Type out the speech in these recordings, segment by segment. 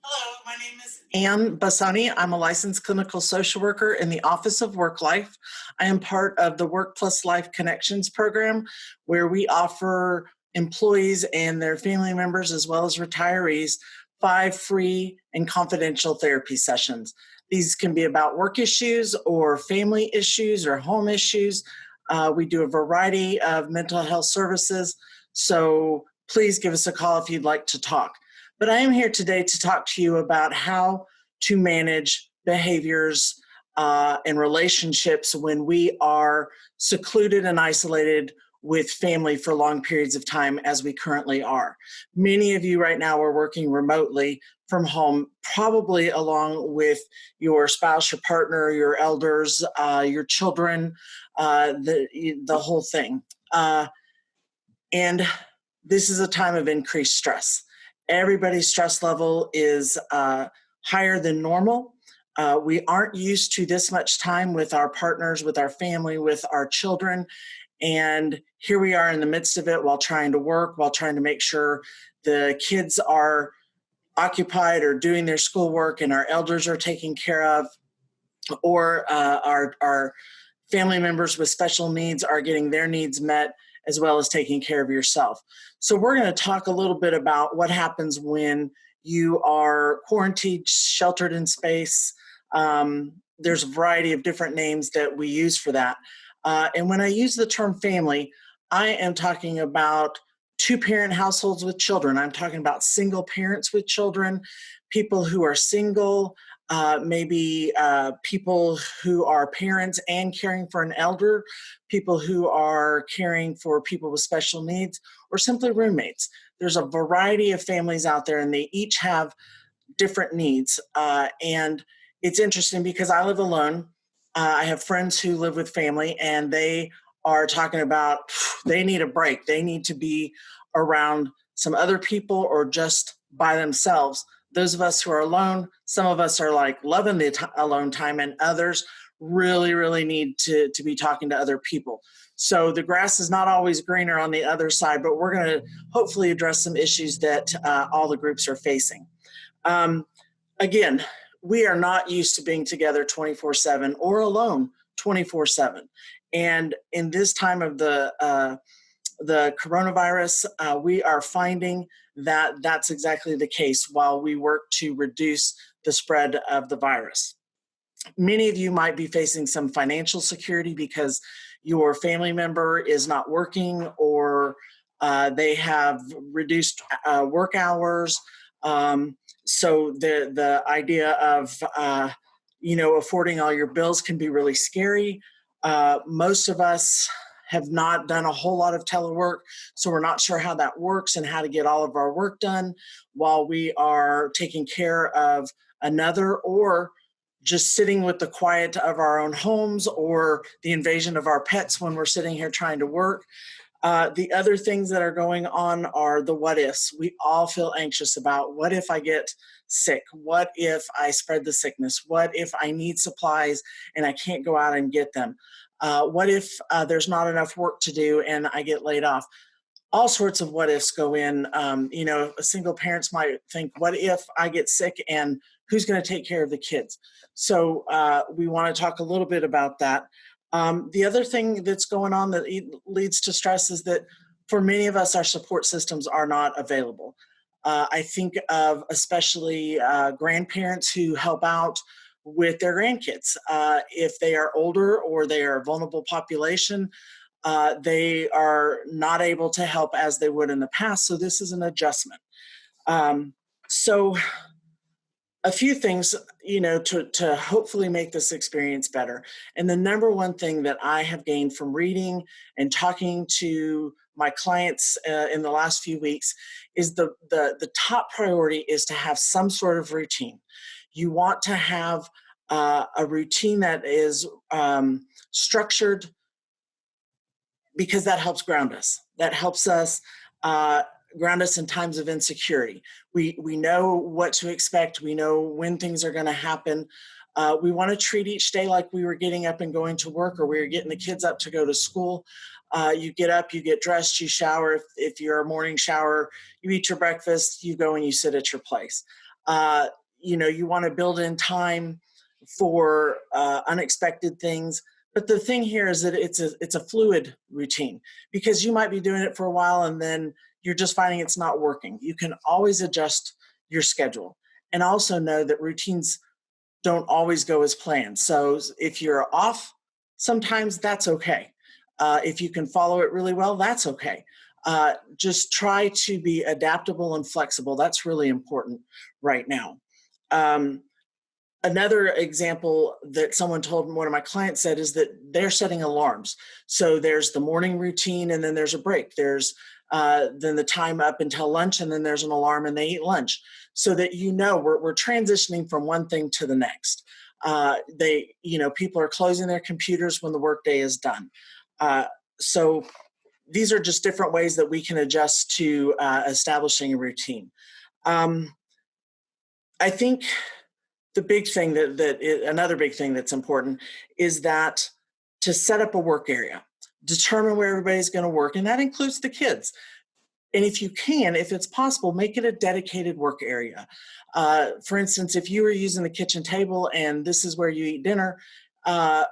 Hello, my name is Ann Bassani. I'm a licensed clinical social worker in the Office of Work Life. I am part of the Work Plus Life Connections program, where we offer employees and their family members, as well as retirees, 5 free and confidential therapy sessions. These can be about work issues or family issues or home issues. We do a variety of mental health services. So please give us a call if you'd like to talk. But I am here today to talk to you about how to manage behaviors and relationships when we are secluded and isolated with family for long periods of time, as we currently are. Many of you right now are working remotely from home, probably along with your spouse, your partner, your elders, your children, the whole thing. And this is a time of increased stress. Everybody's stress level is higher than normal. We aren't used to this much time with our partners, with our family, with our children. And here we are in the midst of it while trying to work, while trying to make sure the kids are occupied or doing their schoolwork and our elders are taken care of, or our family members with special needs are getting their needs met, as well as taking care of yourself. So we're going to talk a little bit about what happens when you are quarantined, sheltered in space. There's a variety of different names that we use for that. And when I use the term family, I am talking about two-parent households with children. I'm talking about single parents with children, people who are single, maybe people who are parents and caring for an elder, people who are caring for people with special needs, or simply roommates. There's a variety of families out there, and they each have different needs. And it's interesting because I live alone. I have friends who live with family, and they are talking about they need a break. They need to be around some other people or just by themselves. Those of us who are alone, some of us are like loving the alone time, and others really, really need to be talking to other people. So the grass is not always greener on the other side, but we're going to hopefully address some issues that all the groups are facing. Um, Again, we are not used to being together 24/7 or alone 24/7. And in this time of the coronavirus, we are finding that that's exactly the case while we work to reduce the spread of the virus. Many of you might be facing some financial security because your family member is not working, or they have reduced work hours. So the idea of affording all your bills can be really scary. Most of us have not done a whole lot of telework, so we're not sure how that works and how to get all of our work done while we are taking care of another, or just sitting with the quiet of our own homes, or the invasion of our pets when we're sitting here trying to work. The other things that are going on are the what ifs. We all feel anxious about, what if I get sick? What if I spread the sickness? What if I need supplies and I can't go out and get them? What if there's not enough work to do and I get laid off? All sorts of what ifs go in. Single parents might think, what if I get sick, and who's going to take care of the kids? So we want to talk a little bit about that. The other thing that's going on that leads to stress is that for many of us, our support systems are not available. I think of especially grandparents who help out with their grandkids. If they are older or they are a vulnerable population, they are not able to help as they would in the past. So this is an adjustment. So a few things, to hopefully make this experience better. And the number one thing that I have gained from reading and talking to my clients in the last few weeks is the top priority is to have some sort of routine. You want to have a routine that is structured, because that helps ground us. That helps us ground us in times of insecurity. We know what to expect. We know when things are going to happen. We want to treat each day like we were getting up and going to work, or we were getting the kids up to go to school. You get up, you get dressed, you shower. If you're a morning shower, you eat your breakfast, you go and you sit at your place. Uh, you want to build in time for unexpected things. But the thing here is that it's a fluid routine, because you might be doing it for a while and then you're just finding it's not working. You can always adjust your schedule, and also know that routines don't always go as planned. So if you're off, sometimes that's okay. If you can follow it really well, that's okay. Just try to be adaptable and flexible. That's really important right now. Um, Another example that someone told me, one of my clients said, is that they're setting alarms. So there's the morning routine, and then there's a break. There's then the time up until lunch, and then there's an alarm and they eat lunch. So that we're transitioning from one thing to the next. People are closing their computers when the workday is done. Uh, so these are just different ways that we can adjust to establishing a routine. Um, I think the big thing another big thing that's important is that to set up a work area, determine where everybody's going to work, and that includes the kids. And if you can, if it's possible, make it a dedicated work area. For instance, if you were using the kitchen table and this is where you eat dinner, uh,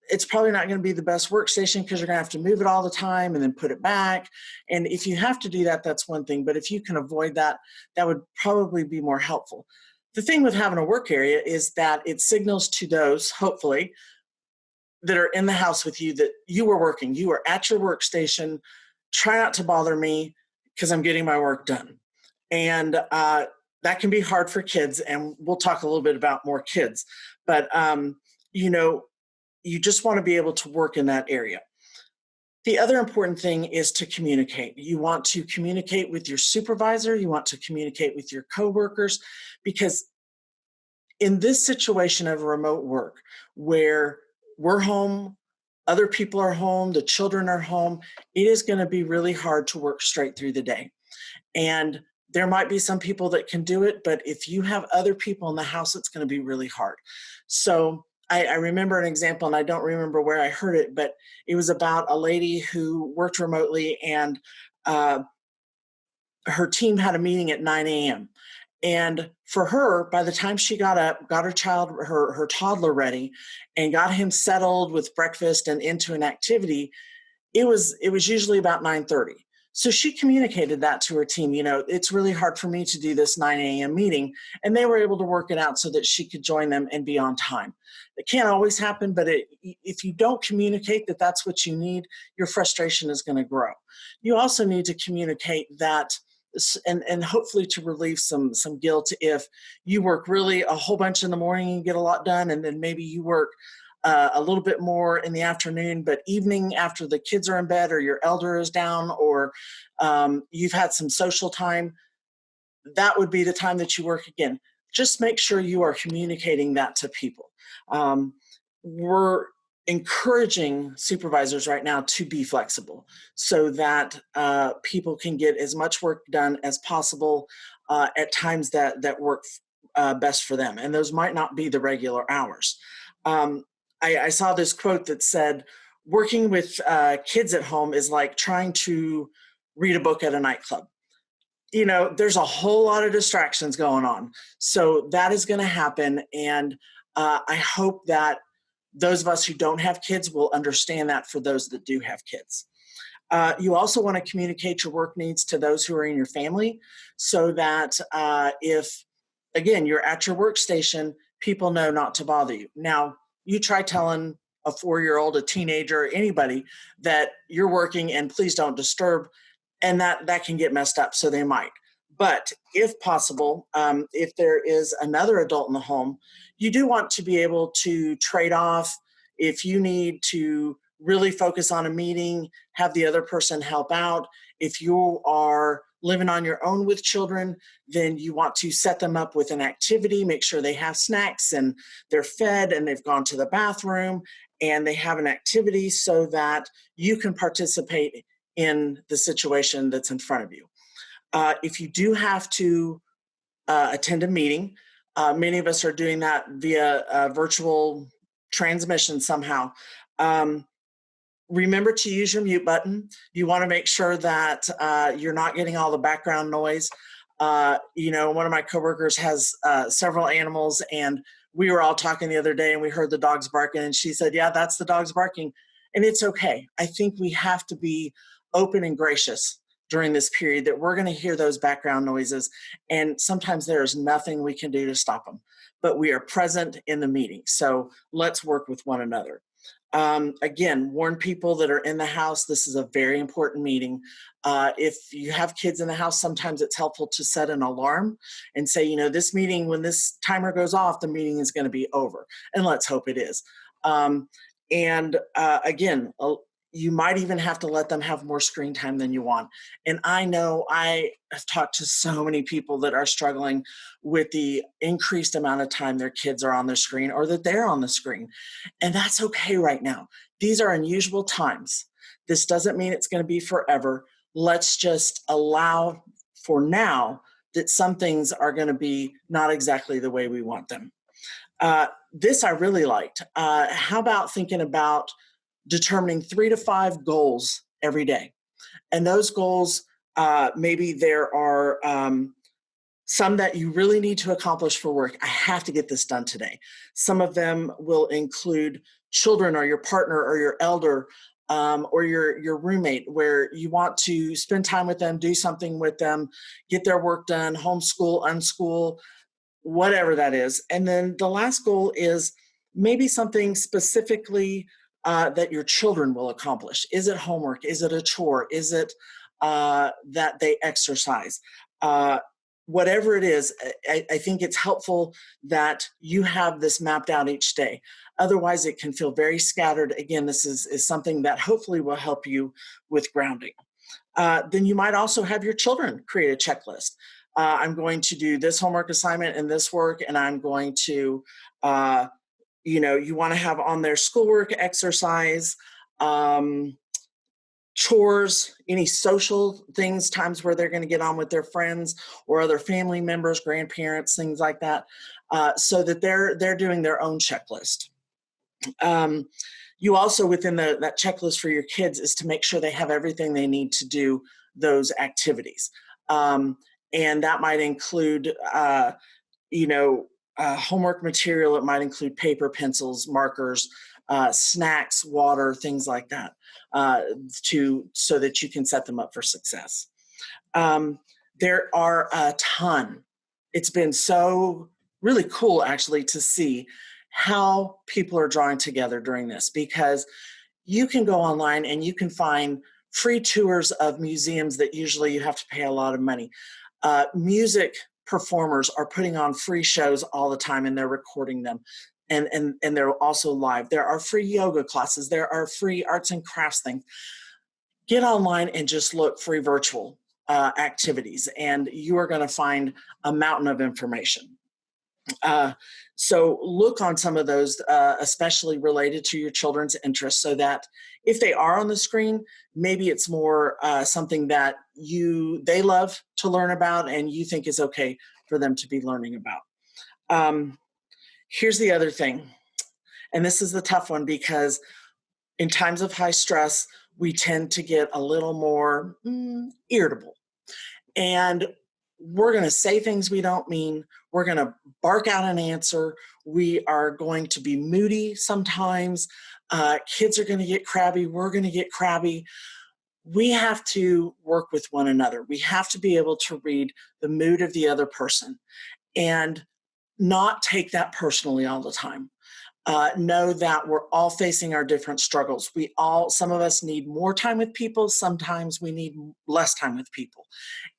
it's probably not going to be the best workstation, because you're going to have to move it all the time and then put it back. And if you have to do that, that's one thing. But if you can avoid that, that would probably be more helpful. The thing with having a work area is that it signals to those, hopefully, that are in the house with you that you are working. You are at your workstation. Try not to bother me because I'm getting my work done. And that can be hard for kids. And we'll talk a little bit about more kids. But, you just want to be able to work in that area. The other important thing is to communicate. You want to communicate with your supervisor. You want to communicate with your coworkers, because in this situation of remote work, where we're home, other people are home, the children are home, it is going to be really hard to work straight through the day. And there might be some people that can do it, but if you have other people in the house, it's going to be really hard. So I remember an example, and I don't remember where I heard it, but it was about a lady who worked remotely, and uh, her team had a meeting at 9 a.m. And for her, by the time she got up, got her toddler ready, and got him settled with breakfast and into an activity, it was usually about 9:30. So she communicated that to her team. It's really hard for me to do this 9 a.m. meeting, and they were able to work it out so that she could join them and be on time. It can't always happen, but if you don't communicate that that's what you need, your frustration is going to grow. You also need to communicate that, and hopefully to relieve some guilt, if you work really a whole bunch in the morning and get a lot done, and then maybe you work a little bit more in the afternoon, but evening after the kids are in bed or your elder is down, or you've had some social time, that would be the time that you work again. Just make sure you are communicating that to people. We're encouraging supervisors right now to be flexible, so that people can get as much work done as possible at times that work best for them. And those might not be the regular hours. Um, I saw this quote that said, working with kids at home is like trying to read a book at a nightclub. There's a whole lot of distractions going on. So that is going to happen. And I hope that those of us who don't have kids will understand that for those that do have kids. You also want to communicate your work needs to those who are in your family, so that if, again, you're at your workstation, people know not to bother you. Now, you try telling a 4-year-old, a teenager, anybody that you're working and please don't disturb, and that can get messed up, so they might. But if possible, if there is another adult in the home, you do want to be able to trade off. If you need to really focus on a meeting, have the other person help out. If you are living on your own with children, then you want to set them up with an activity, make sure they have snacks and they're fed and they've gone to the bathroom and they have an activity, so that you can participate in the situation that's in front of you. If you do have to attend a meeting, many of us are doing that via virtual transmission somehow. Remember to use your mute button. You want to make sure that you're not getting all the background noise. One of my coworkers has several animals, and we were all talking the other day and we heard the dogs barking, and she said, yeah, that's the dogs barking. And it's okay. I think we have to be open and gracious during this period that we're going to hear those background noises. And sometimes there's nothing we can do to stop them, but we are present in the meeting. So let's work with one another. Again, warn people that are in the house. This is a very important meeting. If you have kids in the house, sometimes it's helpful to set an alarm and say, this meeting, when this timer goes off, the meeting is going to be over. And let's hope it is. Again, you might even have to let them have more screen time than you want. And I know I have talked to so many people that are struggling with the increased amount of time their kids are on the screen or that they're on the screen. And that's okay right now. These are unusual times. This doesn't mean it's going to be forever. Let's just allow for now that some things are going to be not exactly the way we want them. This I really liked. How about thinking about determining 3 to 5 goals every day? And those goals, maybe there are some that you really need to accomplish for work. I have to get this done today. Some of them will include children or your partner or your elder or your roommate, where you want to spend time with them, do something with them, get their work done, homeschool, unschool, whatever that is. And then the last goal is maybe something specifically that your children will accomplish. Is it homework? Is it a chore? Is it that they exercise? Whatever it is, I think it's helpful that you have this mapped out each day. Otherwise, it can feel very scattered. Again, this is something that hopefully will help you with grounding. Then you might also have your children create a checklist. I'm going to do this homework assignment and this work, and I'm going to, you want to have on their schoolwork, exercise, chores, any social things, times where they're going to get on with their friends or other family members, grandparents, things like that, so that they're doing their own checklist. You also, within that checklist for your kids, is to make sure they have everything they need to do those activities. And that might include, homework material. It might include paper, pencils, markers, snacks, water, things like that, so that you can set them up for success. There are a ton. It's been so really cool, actually, to see how people are drawing together during this, because you can go online and you can find free tours of museums that usually you have to pay a lot of money. Music performers are putting on free shows all the time, and they're recording them. And they're also live. There are free yoga classes. There are free arts and crafts things. Get online and just look free virtual activities, and you are going to find a mountain of information. So look on some of those, especially related to your children's interests, so that if they are on the screen, maybe it's more something that they love to learn about and you think is okay for them to be learning about. Here's the other thing, and this is the tough one, because in times of high stress, we tend to get a little more irritable. And we're going to say things we don't mean. We're going to bark out an answer. We are going to be moody sometimes. Kids are going to get crabby. We're going to get crabby. We have to work with one another. We have to be able to read the mood of the other person and not take that personally all the time. Know that we're all facing our different struggles. Some of us need more time with people. Sometimes we need less time with people.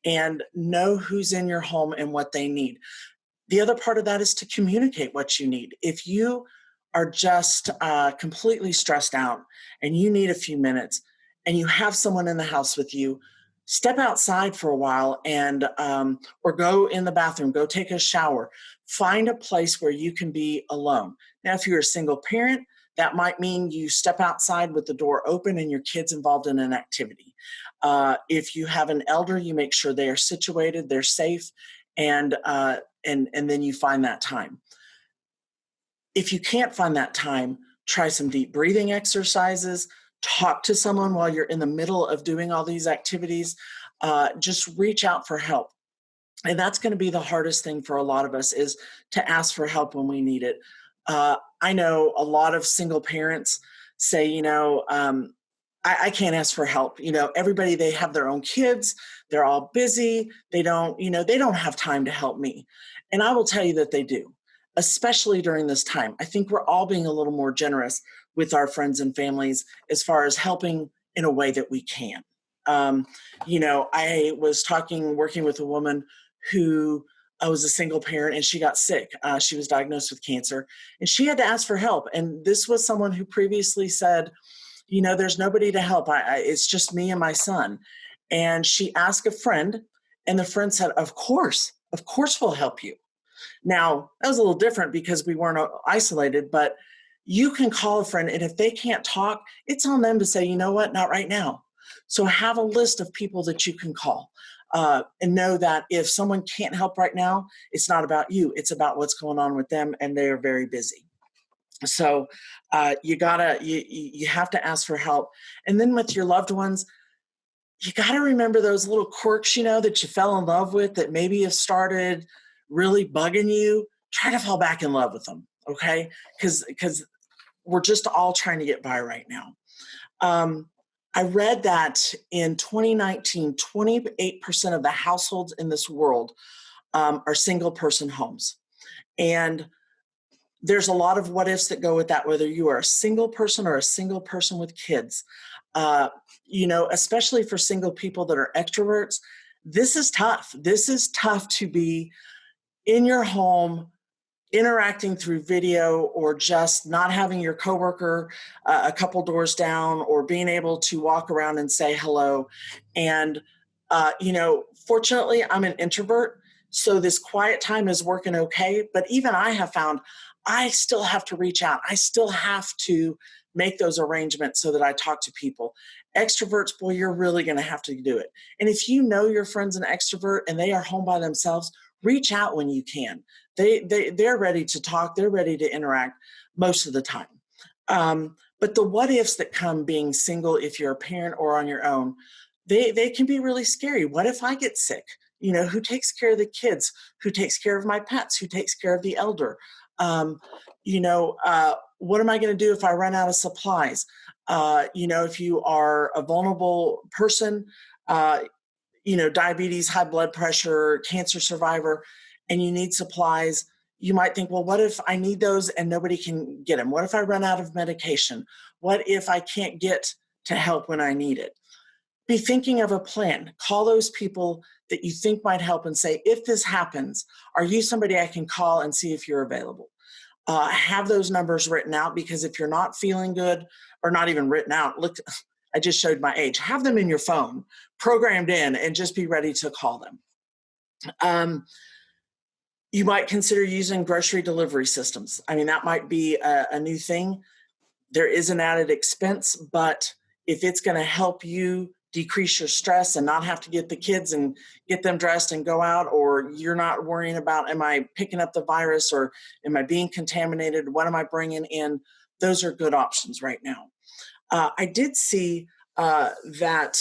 And know who's in your home and what they need. The other part of that is to communicate what you need. If you are just completely stressed out and you need a few minutes and you have someone in the house with you, step outside for a while and or go in the bathroom, go take a shower. Find a place where you can be alone. Now, if you're a single parent, that might mean you step outside with the door open and your kid's involved in an activity. If you have an elder, you make sure they are situated, they're safe, and then you find that time. If you can't find that time, try some deep breathing exercises. Talk to someone while you're in the middle of doing all these activities. Just reach out for help. And that's going to be the hardest thing for a lot of us, is to ask for help when we need it. I know a lot of single parents say, I can't ask for help. Everybody, they have their own kids. They're all busy. They don't have time to help me. And I will tell you that they do, especially during this time. I think we're all being a little more generous with our friends and families as far as helping in a way that we can. Um, I was working with a woman who was a single parent, and she got sick. She was diagnosed with cancer, and she had to ask for help. And this was someone who previously said, there's nobody to help. It's just me and my son. And she asked a friend, and the friend said, of course we'll help you. Now, that was a little different because we weren't isolated, but you can call a friend, and if they can't talk, it's on them to say, you know what, not right now. So have a list of people that you can call, and know that if someone can't help right now, it's not about you, it's about what's going on with them, and they are very busy. So you have to ask for help. And then with your loved ones, you got to remember those little quirks, that you fell in love with, that maybe have started really bugging you. Try to fall back in love with them, okay? Because we're just all trying to get by right now. I read that in 2019, 28% of the households in this world are single person homes. And there's a lot of what ifs that go with that, whether you are a single person or a single person with kids. Especially for single people that are extroverts, this is tough. This is tough to be in your home, interacting through video, or just not having your coworker a couple doors down, or being able to walk around and say hello. And, fortunately, I'm an introvert, so this quiet time is working okay. But even I have found I still have to reach out. I still have to make those arrangements so that I talk to people. Extroverts, boy, you're really going to have to do it. And if you know your friend's an extrovert and they are home by themselves, reach out when you can. They're ready to talk. They're ready to interact most of the time. But the what ifs that come being single, if you're a parent or on your own, they can be really scary. What if I get sick? Who takes care of the kids? Who takes care of my pets? Who takes care of the elder? What am I going to do if I run out of supplies? If you are a vulnerable person, diabetes, high blood pressure, cancer survivor, and you need supplies, you might think, well, what if I need those and nobody can get them? What if I run out of medication? What if I can't get to help when I need it? Be thinking of a plan. Call those people that you think might help and say, if this happens, are you somebody I can call and see if you're available? Have those numbers written out, because if you're not feeling good, or not even written out, look, I just showed my age. Have them in your phone, programmed in, and just be ready to call them. You might consider using grocery delivery systems. I mean, that might be a new thing. There is an added expense, but if it's going to help you decrease your stress and not have to get the kids and get them dressed and go out, or you're not worrying about, am I picking up the virus, or am I being contaminated? What am I bringing in? Those are good options right now. I did see that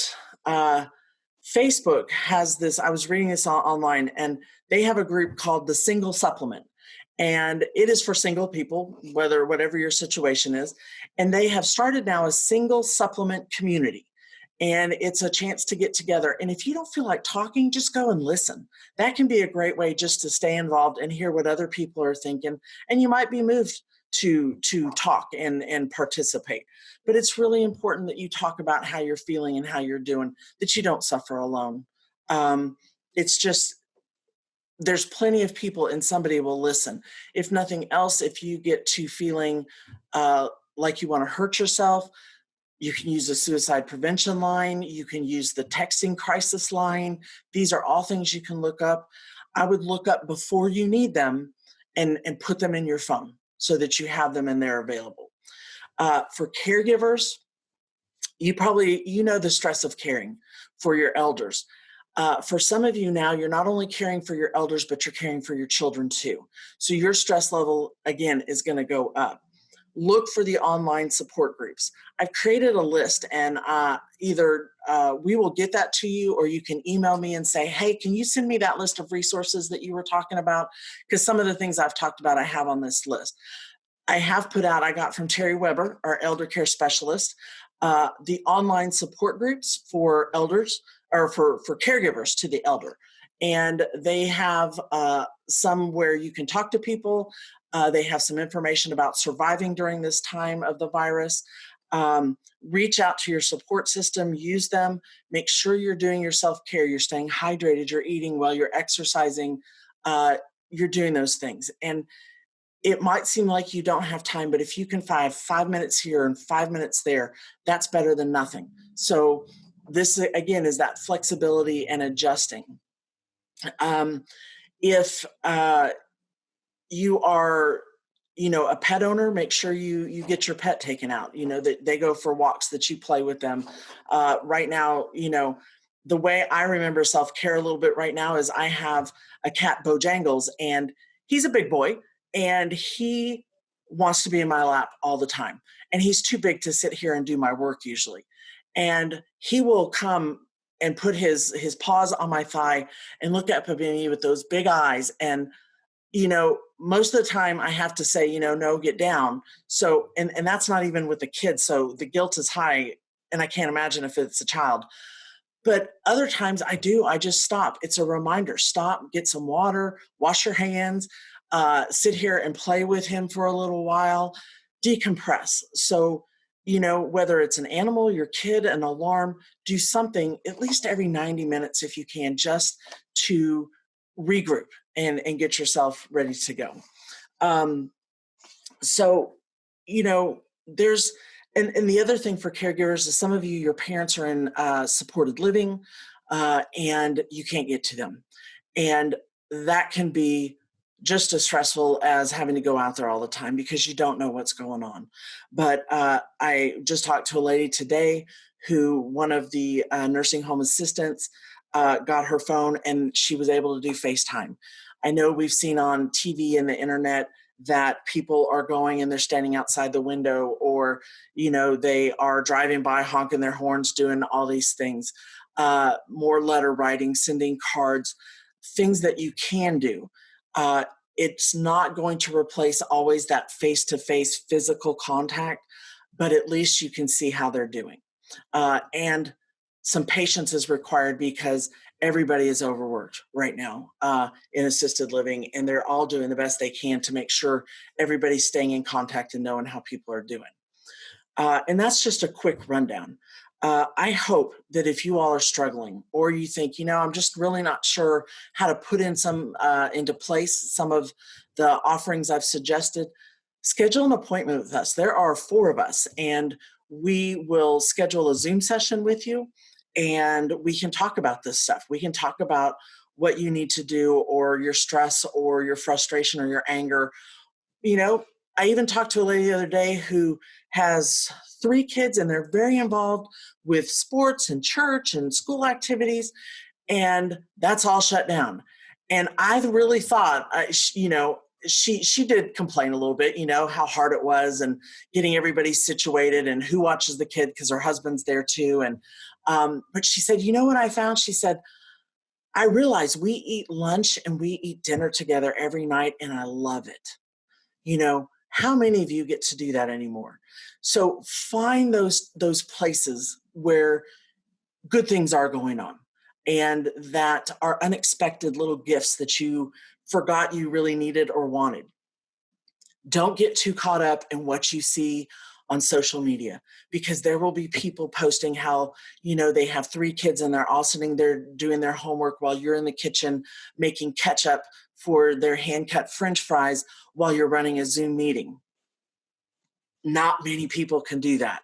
Facebook has this, I was reading this online, and they have a group called the Single Supplement. And it is for single people, whatever your situation is. And they have started now a single supplement community. And it's a chance to get together. And if you don't feel like talking, just go and listen. That can be a great way just to stay involved and hear what other people are thinking. And you might be moved to talk and participate. But it's really important that you talk about how you're feeling and how you're doing, that you don't suffer alone. It's just, there's plenty of people, and somebody will listen. If nothing else, if you get to feeling like you want to hurt yourself, you can use a suicide prevention line. You can use the texting crisis line. These are all things you can look up. I would look up before you need them, and put them in your phone so that you have them and they're available. For caregivers, you know the stress of caring for your elders. For some of you now, you're not only caring for your elders, but you're caring for your children too. So your stress level, again, is going to go up. look for the online support groups. I've created a list, and either we will get that to you, or you can email me and say, hey, can you send me that list of resources that you were talking about? Because some of the things I've talked about, I have on this list. I have put out, I got from Terry Weber, our elder care specialist, the online support groups for elders, or for caregivers to the elder. And they have some where you can talk to people. They have some information about surviving during this time of the virus. Reach out to your support system, use them, make sure you're doing your self-care, you're staying hydrated, you're eating well, you're exercising, you're doing those things. And it might seem like you don't have time, but if you can find 5 minutes here and 5 minutes there, that's better than nothing. So this, again, is that flexibility and adjusting. If you are, a pet owner, make sure you get your pet taken out, that they go for walks, that you play with them. Right now, the way I remember self-care a little bit right now is I have a cat, Bojangles, and he's a big boy, and he wants to be in my lap all the time. And he's too big to sit here and do my work usually. And he will come and put his paws on my thigh and look up at me with those big eyes. And most of the time I have to say, no, get down. So, and that's not even with the kids. So the guilt is high, and I can't imagine if it's a child. But other times I just stop. It's a reminder, stop, get some water, wash your hands, sit here and play with him for a little while, decompress. So, whether it's an animal, your kid, an alarm, do something at least every 90 minutes if you can, just to regroup and get yourself ready to go. So, there's, and the other thing for caregivers is some of you, your parents are in supported living, and you can't get to them. And that can be just as stressful as having to go out there all the time because you don't know what's going on. But I just talked to a lady today who, one of the nursing home assistants, got her phone and she was able to do FaceTime. I know we've seen on TV and the internet that people are going and they're standing outside the window, or, they are driving by, honking their horns, doing all these things. More letter writing, sending cards, things that you can do. It's not going to replace always that face-to-face physical contact, but at least you can see how they're doing. And some patience is required because everybody is overworked right now in assisted living, and they're all doing the best they can to make sure everybody's staying in contact and knowing how people are doing. And that's just a quick rundown. I hope that if you all are struggling, or you think, I'm just really not sure how to put in into place some of the offerings I've suggested, schedule an appointment with us. There are 4 of us, and we will schedule a Zoom session with you, and we can talk about this stuff. We can talk about what you need to do, or your stress, or your frustration, or your anger. I even talked to a lady the other day who has 3 kids, and they're very involved with sports and church and school activities, and that's all shut down. And I really thought, she did complain a little bit, how hard it was, and getting everybody situated, and who watches the kid because her husband's there too. And but she said, what I found? She said, I realize we eat lunch and we eat dinner together every night, and I love it. How many of you get to do that anymore? So find those places where good things are going on, and that are unexpected little gifts that you forgot you really needed or wanted. Don't get too caught up in what you see on social media, because there will be people posting how, they have 3 kids and they're all sitting there doing their homework while you're in the kitchen making ketchup for their hand-cut French fries while you're running a Zoom meeting. Not many people can do that.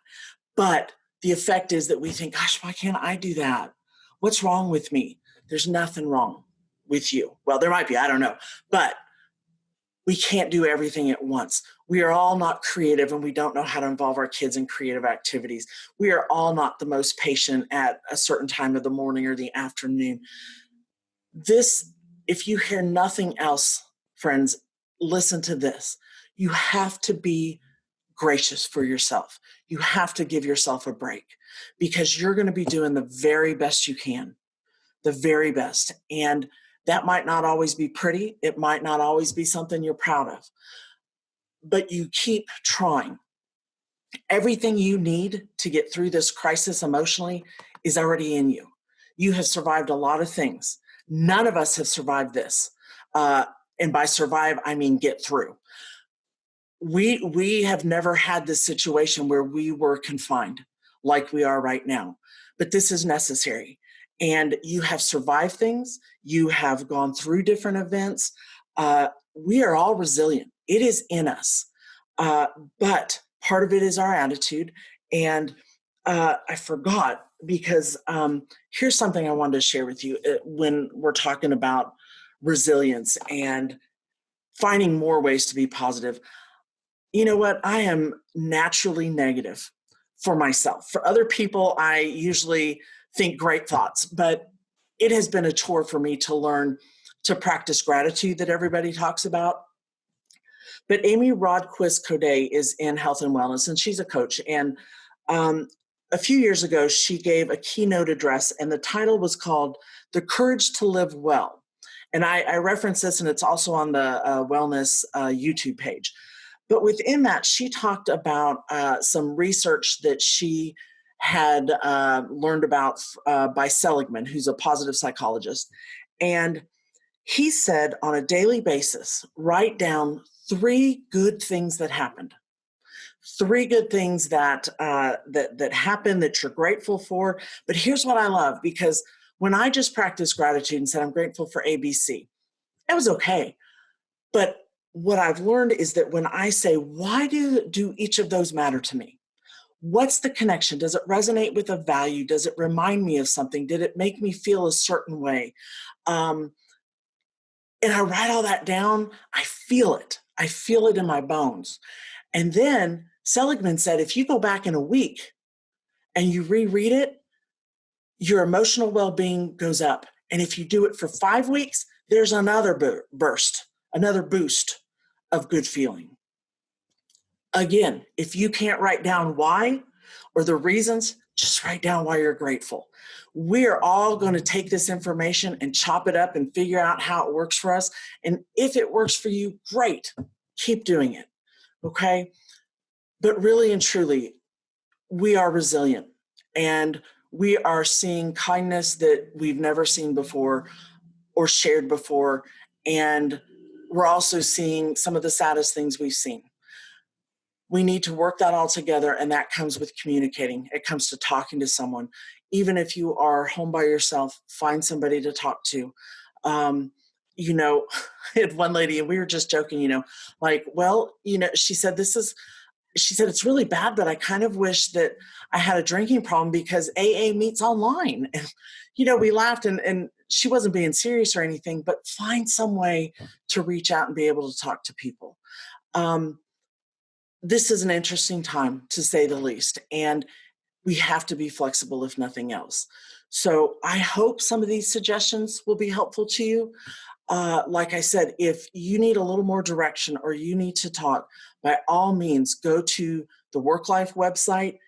But the effect is that we think, gosh, why can't I do that? What's wrong with me? There's nothing wrong with you. Well, there might be, I don't know. But we can't do everything at once. We are all not creative, and we don't know how to involve our kids in creative activities. We are all not the most patient at a certain time of the morning or the afternoon. If you hear nothing else, friends, listen to this. You have to be gracious for yourself. You have to give yourself a break because you're going to be doing the very best you can, the very best. And that might not always be pretty. It might not always be something you're proud of, but you keep trying. Everything you need to get through this crisis emotionally is already in you. You have survived a lot of things. None of us have survived this. And by survive, I mean get through. We have never had this situation where we were confined like we are right now, but this is necessary. And you have survived things. You have gone through different events. We are all resilient. It is in us. But part of it is our attitude. And I forgot because here's something I wanted to share with you when we're talking about resilience and finding more ways to be positive. You know what? I am naturally negative for myself. For other people, I usually think great thoughts, but it has been a chore for me to learn to practice gratitude that everybody talks about. But Amy Rodquist Coday is in health and wellness, and she's a coach. And a few years ago, she gave a keynote address, and the title was called The Courage to Live Well. And I reference this, and it's also on the wellness YouTube page. But within that, she talked about some research that she had learned about by Seligman, who's a positive psychologist. And he said on a daily basis, write down 3 good things that happened. 3 good things that happened that you're grateful for. But here's what I love, because when I just practiced gratitude and said, I'm grateful for ABC, it was okay. But what I've learned is that when I say, why do each of those matter to me? What's the connection? Does it resonate with a value? Does it remind me of something? Did it make me feel a certain way? And I write all that down. I feel it. I feel it in my bones. And then Seligman said, if you go back in a week and you reread it, your emotional well-being goes up. And if you do it for 5 weeks, there's another another boost of good feeling. Again, if you can't write down why or the reasons, just write down why you're grateful. We're all going to take this information and chop it up and figure out how it works for us. And if it works for you, great. Keep doing it. Okay? But really and truly, we are resilient, and we are seeing kindness that we've never seen before or shared before. And we're also seeing some of the saddest things we've seen. We need to work that all together, and that comes with communicating. It comes to talking to someone. Even if you are home by yourself, find somebody to talk to. You know, I had one lady, and we were just joking, like, well, she said, it's really bad, but I kind of wish that I had a drinking problem because AA meets online. And, we laughed, and she wasn't being serious or anything, but find some way to reach out and be able to talk to people. This is an interesting time, to say the least, and we have to be flexible if nothing else. So I hope some of these suggestions will be helpful to you. Like I said, if you need a little more direction or you need to talk, by all means, go to the Work Life website,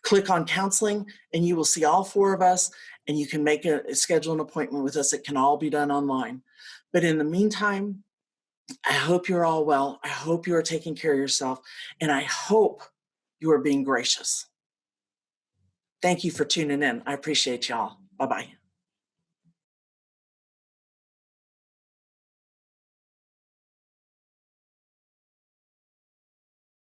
click on counseling, and you will see all 4 of us, and you can schedule an appointment with us. It can all be done online. But in the meantime, I hope you're all well. I hope you are taking care of yourself, and I hope you are being gracious. Thank you for tuning in. I appreciate y'all. Bye-bye.